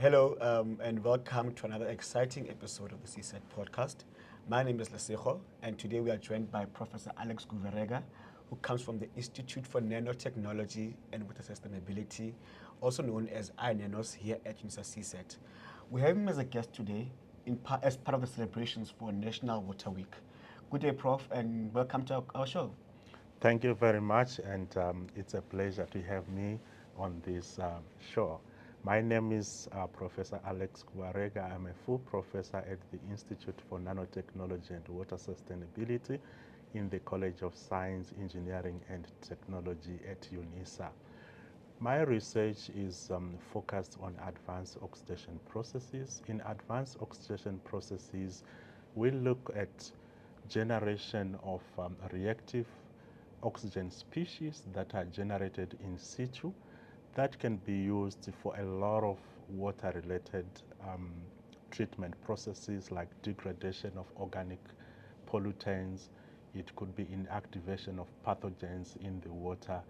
Hello, and welcome to another exciting episode of the CSET podcast. My name is Lesejo, and today we are joined by Professor Alex Kuvarega, who comes from the Institute for Nanotechnology and Water Sustainability, also known as iNanoWS here at Unisa CSET. We have him as a guest today as part of the celebrations for National Water Week. Good day, Prof, and welcome to our show. Thank you very much, and it's a pleasure to have me on this show. My name is Professor Alex Kuvarega. I'm a full professor at the Institute for Nanotechnology and Water Sustainability in the College of Science, Engineering and Technology at Unisa. My research is focused on advanced oxidation processes. In advanced oxidation processes, we look at generation of reactive oxygen species that are generated in situ that can be used for a lot of water-related treatment processes like degradation of organic pollutants. It could be inactivation of pathogens in the water,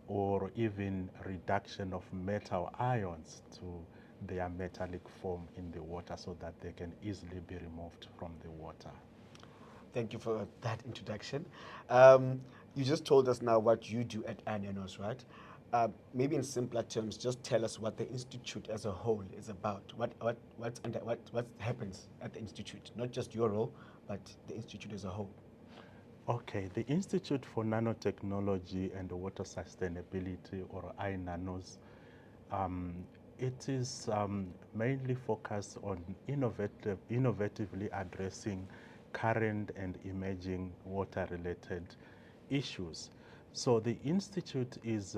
or even reduction of metal ions to their metallic form in the water so that they can easily be removed from the water. Thank you for that introduction. You just told us now what you do at iNanoWS, right? Maybe in simpler terms, just tell us what the institute as a whole is about. What happens at the institute? Not just your role, but the institute as a whole. Okay, the Institute for Nanotechnology and Water Sustainability, or iNanoWS, it is mainly focused on innovatively addressing current and emerging water-related issues. So the institute is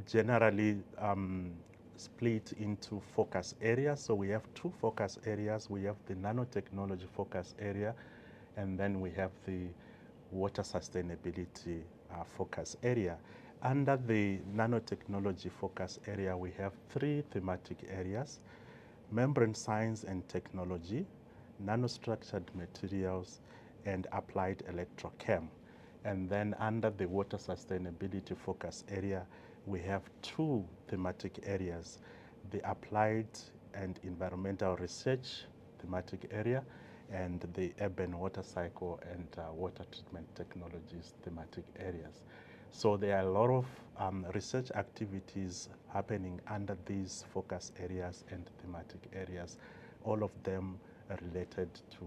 generally split into focus areas. So we have two focus areas. We have the nanotechnology focus area, and then we have the water sustainability focus area. Under the nanotechnology focus area, we have three thematic areas: membrane science and technology, nanostructured materials, and applied electrochem. And then under the water sustainability focus area, we have two thematic areas: the applied and environmental research thematic area, and the urban water cycle and water treatment technologies thematic areas. So there are a lot of research activities happening under these focus areas and thematic areas, all of them related to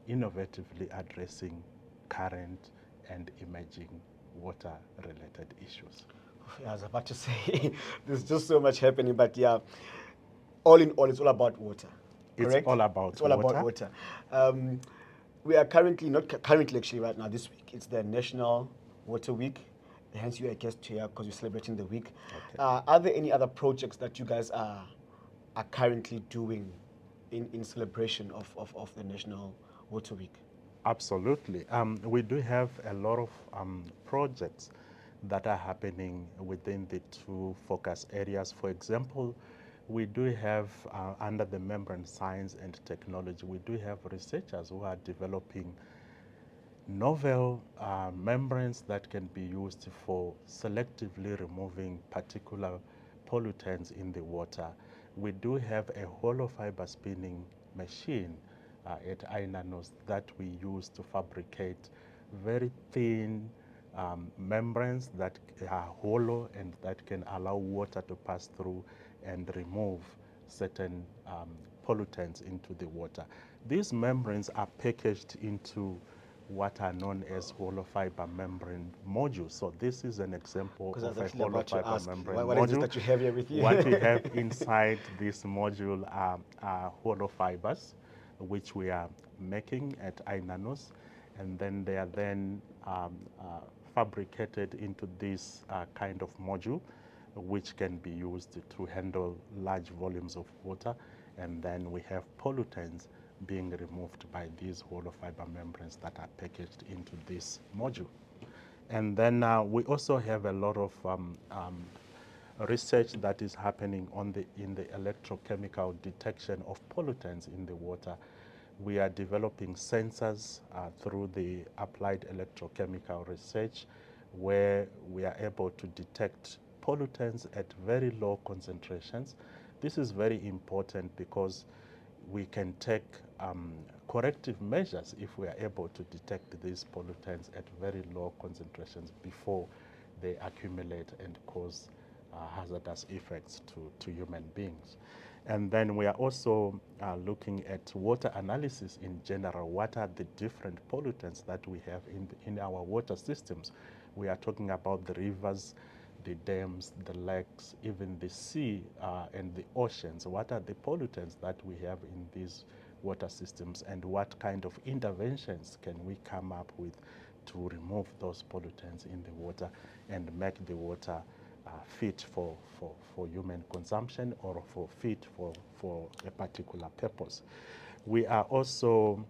innovatively addressing current and emerging water-related issues. I was about to say, there's just so much happening, but yeah, all in all, it's all about water. It's Correct? all about It's all about water. We are currently, not currently actually right now, this week, it's the National Water Week. Hence, you're a guest here because you're celebrating the week. Okay. Are there any other projects that you guys are currently doing in celebration of the National Water Week? Absolutely. We do have a lot of projects that are happening within the two focus areas. For example, we do have, under the membrane science and technology, we do have researchers who are developing novel membranes that can be used for selectively removing particular pollutants in the water. We do have a hollow fiber spinning machine at iNanoWS that we use to fabricate very thin membranes that are hollow and that can allow water to pass through and remove certain pollutants into the water. These membranes are packaged into what are known as hollow fiber membrane modules. So this is an example of a hollow fiber membrane what module. is it that you have here with you? What we have inside this module are hollow fibers, which we are making at iNanoWS, and then they are then fabricated into this kind of module, which can be used to handle large volumes of water. And then we have pollutants being removed by these hollow fiber membranes that are packaged into this module. And then we also have a lot of research that is happening in the electrochemical detection of pollutants in the water. We are developing sensors through the applied electrochemical research, where we are able to detect pollutants at very low concentrations. This is very important because we can take corrective measures if we are able to detect these pollutants at very low concentrations before they accumulate and cause hazardous effects to human beings. And then we are also looking at water analysis in general. What are the different pollutants that we have in our water systems? We are talking about the rivers, the dams, the lakes, even the sea and the oceans. What are the pollutants that we have in these water systems, and what kind of interventions can we come up with to remove those pollutants in the water and make the water fit for human consumption or fit for a particular purpose. We are also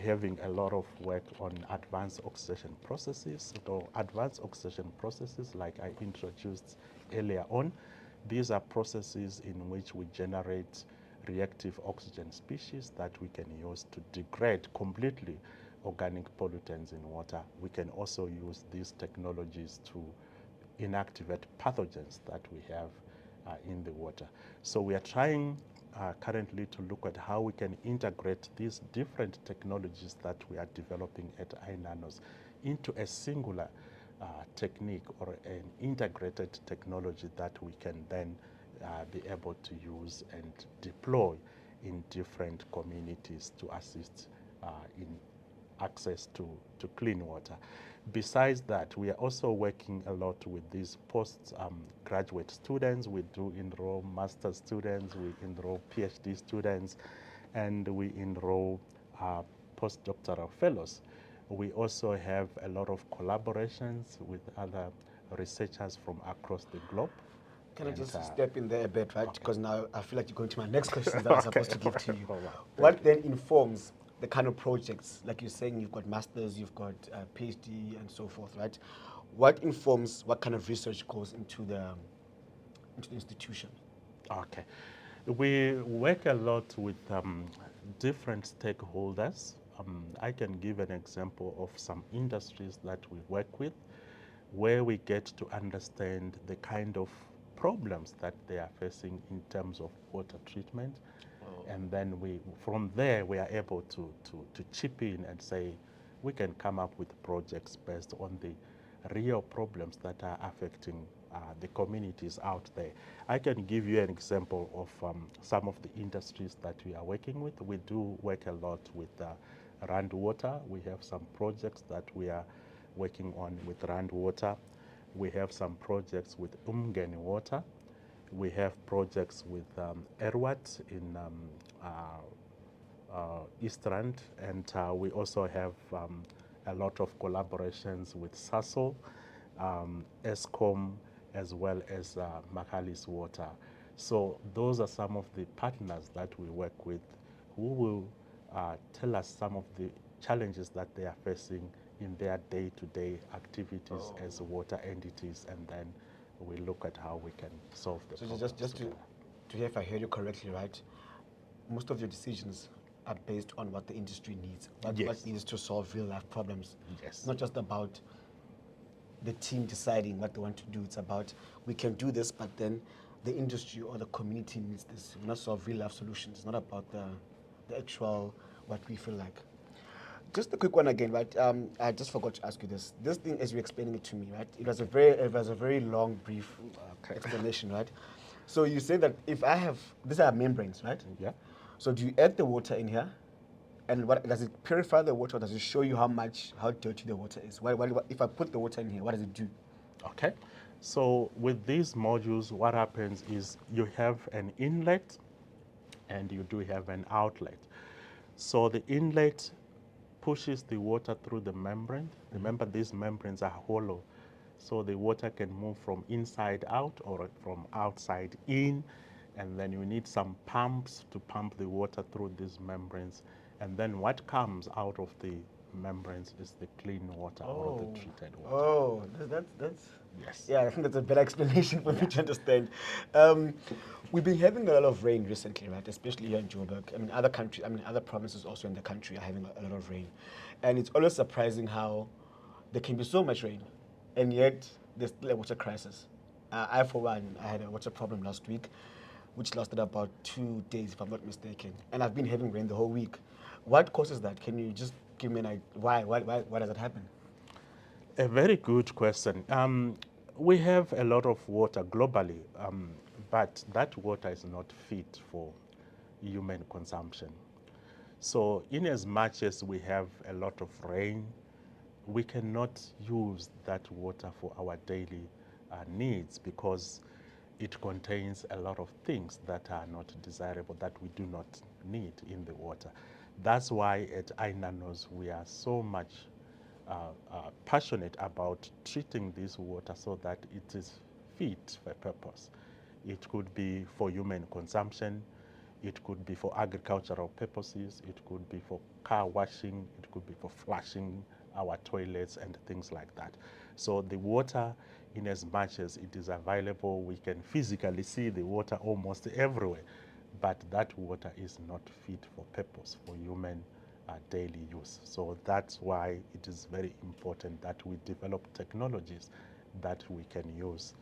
having a lot of work on advanced oxidation processes. So advanced oxidation processes, like I introduced earlier on, these are processes in which we generate reactive oxygen species that we can use to degrade completely organic pollutants in water. We can also use these technologies to inactivate pathogens that we have in the water. So we are trying currently to look at how we can integrate these different technologies that we are developing at iNanos into a singular technique or an integrated technology that we can then be able to use and deploy in different communities to assist in access to clean water. Besides that, we are also working a lot with these postgraduate students. We do enroll master's students, we enroll PhD students, and we enroll postdoctoral fellows. We also have a lot of collaborations with other researchers from across the globe. Can I just step in there a bit, right? Because now I feel like you're going to my next questions that I'm supposed to give to you. What then informs the kind of projects, like you're saying, you've got masters, you've got PhD, and so forth, right? What informs what kind of research goes into the institution? Okay, we work a lot with different stakeholders. I can give an example of some industries that we work with, where we get to understand the kind of problems that they are facing in terms of water treatment. And then from there, we are able to chip in and say, we can come up with projects based on the real problems that are affecting the communities out there. I can give you an example of some of the industries that we are working with. We do work a lot with Rand Water. We have some projects that we are working on with Rand Water. We have some projects with Umgeni Water. We have projects with Erwat in East Rand, and we also have a lot of collaborations with SASO, ESCOM, as well as Makalis Water. So those are some of the partners that we work with who will tell us some of the challenges that they are facing in their day-to-day activities as water entities, and then we look at how we can solve the problems. So just to hear if I heard you correctly, right? Most of your decisions are based on what the industry needs, what needs to solve real-life problems. Yes. It's not just about the team deciding what they want to do. It's about, we can do this, but then the industry or the community needs this. We not solve real-life solutions. It's not about the actual, what we feel like. Just a quick one again, right? I just forgot to ask you this. This thing, as you're explaining it to me, right? It was a very long, brief explanation, right? So you say that if I have, these are membranes, right? Yeah. So do you add the water in here? And what does it purify the water? Or does it show you how dirty the water is? If I put the water in here, what does it do? Okay. So with these modules, what happens is you have an inlet and you do have an outlet. So the inlet pushes the water through the membrane. Remember, these membranes are hollow, so the water can move from inside out or from outside in, and then you need some pumps to pump the water through these membranes, and then what comes out of the membranes is the clean water or the treated water. Oh, that's Yes. Yeah, I think that's a better explanation for me to understand. We've been having a lot of rain recently, right? Especially here in Joburg. I mean, other provinces also in the country are having a lot of rain, and it's always surprising how there can be so much rain, and yet there's still a water crisis. I, for one, I had a water problem last week, which lasted about 2 days, if I'm not mistaken. And I've been having rain the whole week. What causes that? Can you just give me an idea? Why does that happen? A very good question. We have a lot of water globally, but that water is not fit for human consumption. So in as much as we have a lot of rain, we cannot use that water for our daily needs because it contains a lot of things that are not desirable, that we do not need in the water. That's why at iNanoWS we are so much passionate about treating this water so that it is fit for purpose. It could be for human consumption, it could be for agricultural purposes, it could be for car washing, it could be for flushing our toilets and things like that. So the water, in as much as it is available, we can physically see the water almost everywhere, but that water is not fit for purpose for human daily use. So that's why it is very important that we develop technologies that we can use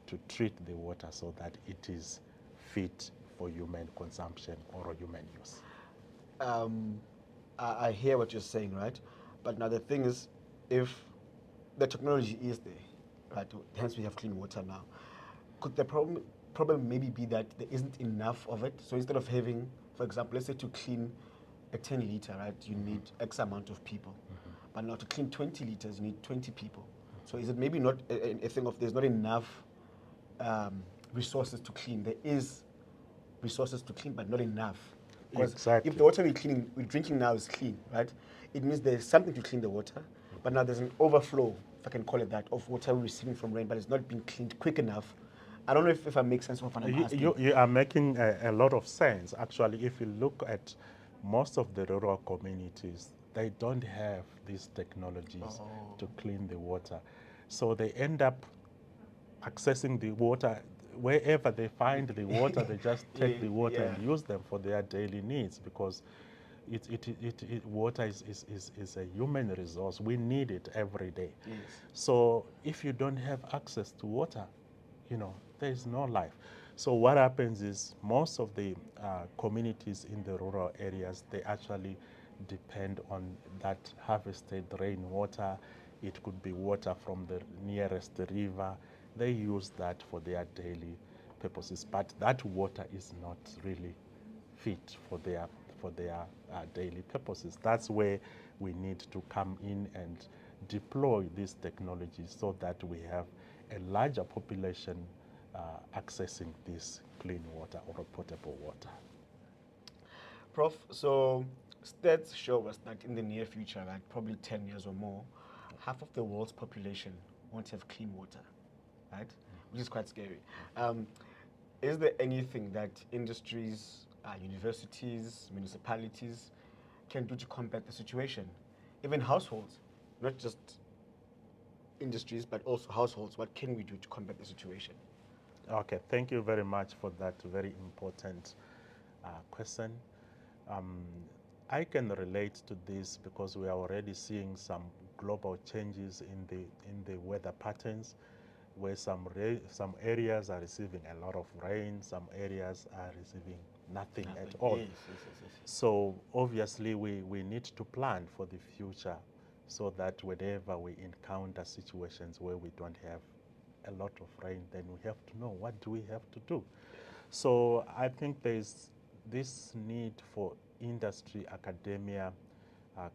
to treat the water so that it is fit for human consumption or human use. um, I hear what you're saying, right? But now the thing is, if the technology is there, right? Hence we have clean water now. Could the problem maybe be that there isn't enough of it? So instead of having, for example, let's say to clean a 10 liter, right? You need X amount of people. But now to clean 20 liters, you need 20 people. So is it maybe not a thing of there's not enough resources to clean? There is resources to clean, but not enough. Because Exactly. if the water we're drinking now is clean, right? It means there's something to clean the water, but now there's an overflow, if I can call it that, of water we're receiving from rain, but it's not being cleaned quick enough. I don't know if I make sense of what I'm asking. You are making a lot of sense. Actually, if you look at most of the rural communities, they don't have these technologies to clean the water. So they end up accessing the water wherever they find the water. They just take the water Yeah. and use them for their daily needs because water is a human resource. We need it every day. Yes. So if you don't have access to water, there is no life. So what happens is most of the communities in the rural areas, they actually depend on that harvested rainwater. It could be water from the nearest river. They use that for their daily purposes, but that water is not really fit for their daily purposes. That's where we need to come in and deploy these technologies so that we have a larger population accessing this clean water or potable water. Prof, so stats show us that in the near future, like probably 10 years or more, half of the world's population won't have clean water, right? Which is quite scary. Um, is there anything that industries, universities, municipalities can do to combat the situation? Even households, not just industries, but also households. What can we do to combat the situation? Okay, thank you very much for that very important question. Um, I can relate to this because we are already seeing some global changes in the weather patterns, where some areas are receiving a lot of rain, some areas are receiving nothing at all. Yes. So obviously we need to plan for the future so that whenever we encounter situations where we don't have a lot of rain, then we have to know what do we have to do. So I think there's this need for industry, academia,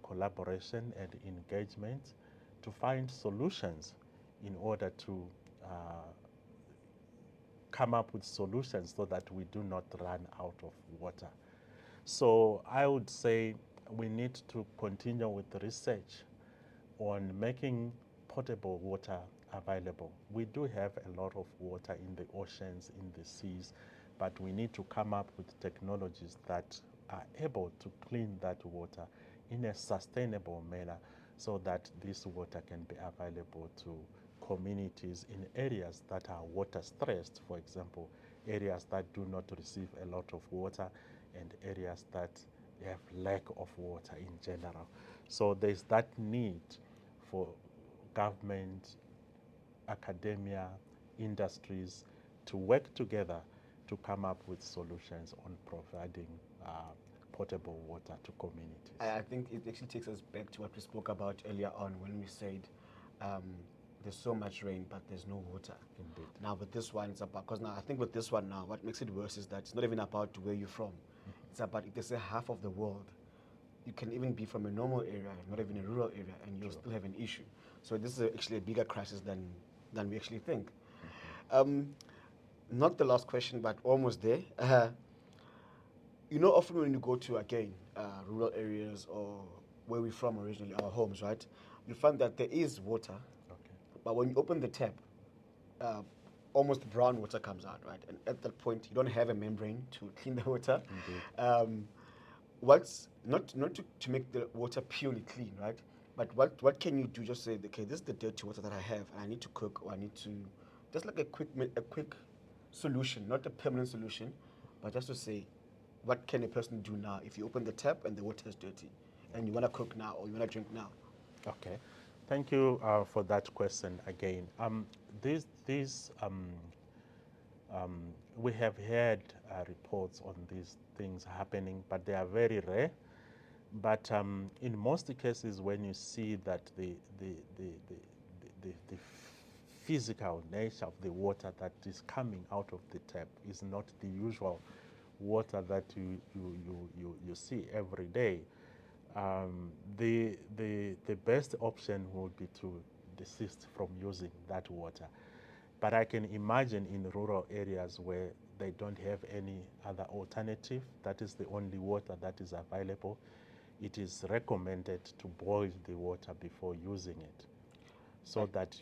collaboration and engagement to find solutions in order to come up with solutions so that we do not run out of water. So I would say we need to continue with research on making potable water available. We do have a lot of water in the oceans, in the seas, but we need to come up with technologies that are able to clean that water in a sustainable manner so that this water can be available to communities in areas that are water stressed, for example, areas that do not receive a lot of water and areas that have lack of water in general. So there's that need for government, academia, industries to work together to come up with solutions on providing potable water to communities. I think it actually takes us back to what we spoke about earlier on when we said there's so much rain, but there's no water. Indeed. Now with this one, it's about, because now I think with this one now, what makes it worse is that it's not even about where you're from. It's about, if they say half of the world, you can even be from a normal area, not even a rural area, and you'll still have an issue. So this is actually a bigger crisis than we actually think. Not the last question, but almost there. Often when you go to, again, rural areas or where we're from originally, our homes, right, you find that there is water, Okay. but when you open the tap, almost brown water comes out, right? And at that point, you don't have a membrane to clean the water. Indeed. What's not to make the water purely clean, right? But what can you do? Just say, okay, this is the dirty water that I have, and I need to cook, or I need to, just like a quick solution, not a permanent solution, but just to say, what can a person do now if you open the tap and the water is dirty, and you want to cook now or you want to drink now? Okay, thank you for that question again. We have heard reports on these things happening, but they are very rare. But in most cases, when you see that the physical nature of the water that is coming out of the tap is not the usual water that you see every day, the best option would be to desist from using that water. But I can imagine in rural areas where they don't have any other alternative, that is the only water that is available, it is recommended to boil the water before using it, so that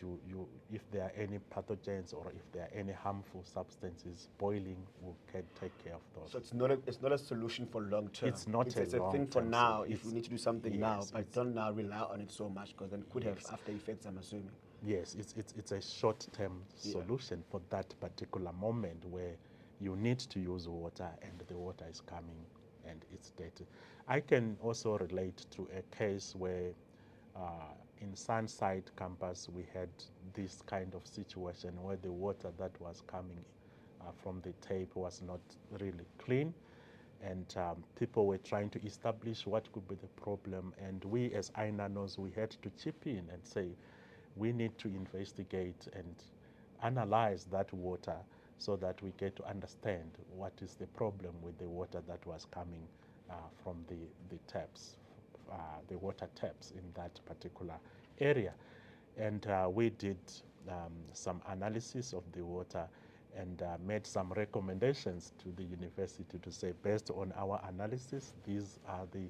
if there are any pathogens or if there are any harmful substances, boiling can take care of those. So it's not a solution for long term. It's not it's a thing for now if we need to do something now, but don't now rely on it so much, because then it could have after effects, I'm assuming. Yes, it's a short-term solution for that particular moment where you need to use water and the water is coming and it's dirty. I can also relate to a case where in Sunside campus we had this kind of situation where the water that was coming from the tape was not really clean, and people were trying to establish what could be the problem, and we as iNanos, we had to chip in and say, we need to investigate and analyze that water so that we get to understand what is the problem with the water that was coming from the taps, the water taps in that particular area. And we did some analysis of the water and made some recommendations to the university to say, based on our analysis, these are the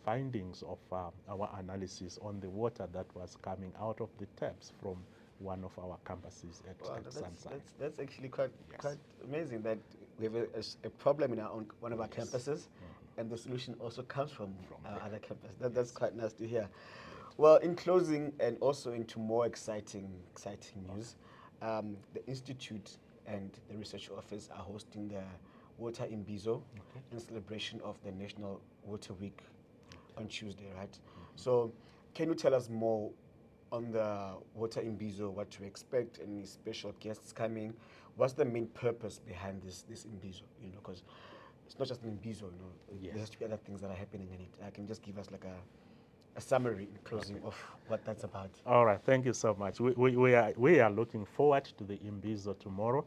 findings of our analysis on the water that was coming out of the taps from one of our campuses at Sunside. That's actually quite amazing that we have a problem in one of our campuses, and the solution also comes from our other campus. That's quite nice to hear. Well, in closing, and also into more exciting news, the Institute and the Research Office are hosting the Water Imbizo in celebration of the National Water Week on Tuesday, right? So can you tell us more on the Water Imbizo, what to expect, any special guests coming? What's the main purpose behind this Imbizo? Because it's not just an Imbizo, there has to be other things that are happening in it. I can just give us like a summary in closing of what that's about. All right, thank you so much. We are looking forward to the Imbizo tomorrow,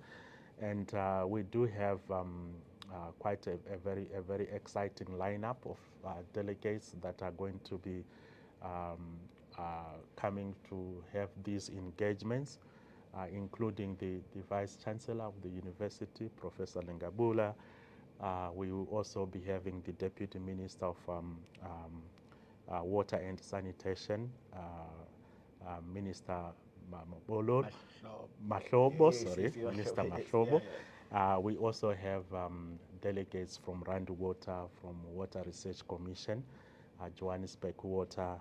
and we do have quite a very exciting lineup of delegates that are going to be coming to have these engagements, including the Vice Chancellor of the university, Professor Lengabula. We will also be having the Deputy Minister of Water and Sanitation, Minister Mahlobo, Minister Mahlobo. We also have delegates from Rand Water, from Water Research Commission, Johannesburg Water,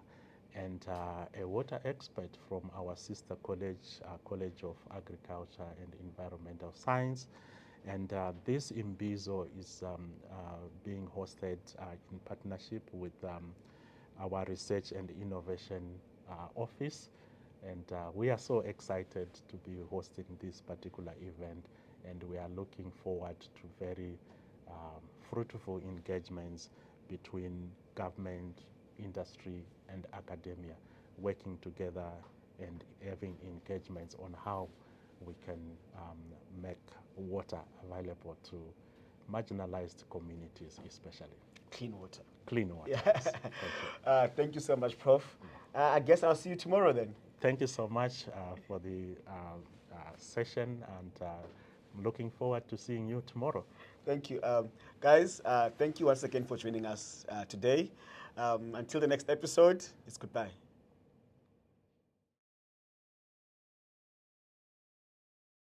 and a water expert from our sister college, College of Agriculture and Environmental Science. And this Imbizo is being hosted in partnership with our Research and Innovation Office, And we are so excited to be hosting this particular event, and we are looking forward to very fruitful engagements between government, industry, and academia, working together and having engagements on how we can make water available to marginalized communities, especially. Clean water. Clean water. Yeah. Yes. Thank you. Thank you so much, Prof. I guess I'll see you tomorrow then. Thank you so much for the session, and I'm looking forward to seeing you tomorrow. Thank you. Guys, thank you once again for joining us today. Until the next episode, it's goodbye.